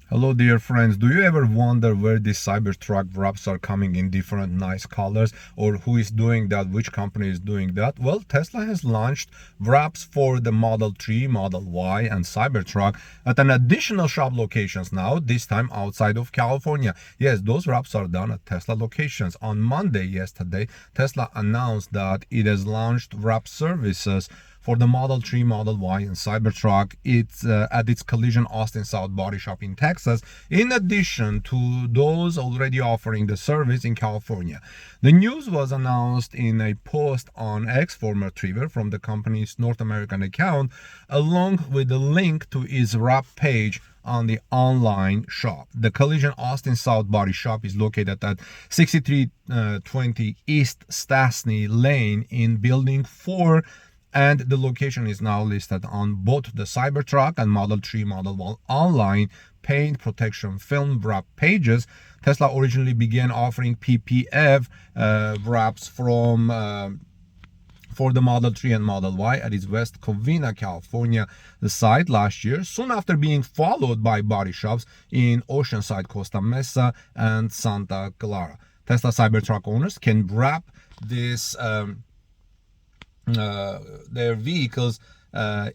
Hello dear friends, do you ever wonder where these Cybertruck wraps are coming in different nice colors, or who is doing that, which company is doing that? Well, Tesla has launched wraps for the Model 3, Model Y and Cybertruck at an additional shop locations now, this time outside of California. Yes, those wraps are done at Tesla locations. On Monday, yesterday, Tesla announced that it has launched wrap services for the Model 3, Model Y, and Cybertruck. It's at its Collision Austin South body shop in Texas, in addition to those already offering the service in California. The news was announced in a post on X, former Twitter, from the company's North American account, along with a link to its wrap page on the online shop. The Collision Austin South body shop is located at 6320 East Stastny Lane in Building 4, and the location is now listed on both the Cybertruck and Model 3, Model 1 online paint protection film wrap pages. Tesla originally began offering PPF wraps for the Model 3 and Model Y at its West Covina, California site last year, soon after being followed by body shops in Oceanside, Costa Mesa, and Santa Clara. Tesla Cybertruck owners can wrap this their vehicles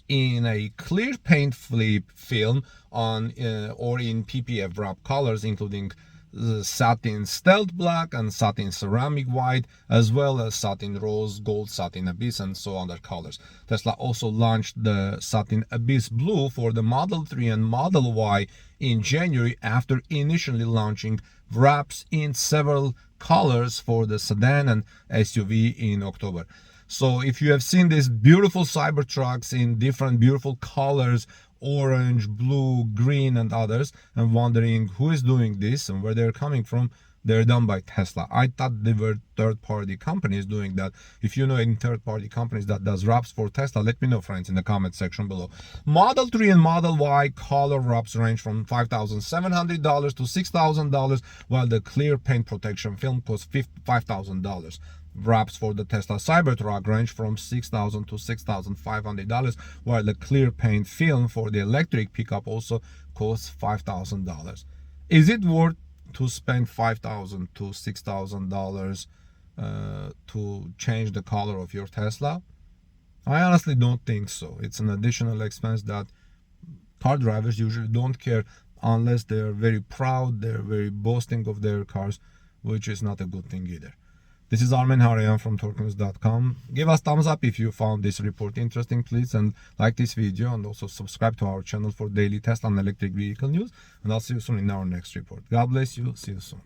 in a clear paint film on or in PPF wrap colors, including satin stealth black and satin ceramic white, as well as satin rose, gold, satin abyss, and so other colors. Tesla also launched the satin abyss blue for the Model 3 and Model Y in January, after initially launching wraps in several colors for the sedan and SUV in October. So if you have seen these beautiful Cybertrucks in different beautiful colors, orange, blue, green, and others, and wondering who is doing this and where they're coming from, they're done by Tesla. I thought they were third-party companies doing that. If you know any third-party companies that does wraps for Tesla, let me know, friends, in the comment section below. Model 3 and Model Y color wraps range from $5,700 to $6,000, while the clear paint protection film costs $5,000. Wraps for the Tesla Cybertruck range from $6,000 to $6,500, while the clear paint film for the electric pickup also costs $5,000. Is it worth to spend $5,000 to $6,000 to change the color of your Tesla? I honestly don't think so. It's an additional expense that car drivers usually don't care unless they're very proud, they're very boasting of their cars, which is not a good thing either. This is Armen Harayan from torquenews.com. Give us thumbs up if you found this report interesting, please, and like this video, and also subscribe to our channel for daily Tesla and electric vehicle news. And I'll see you soon in our next report. God bless you. See you soon.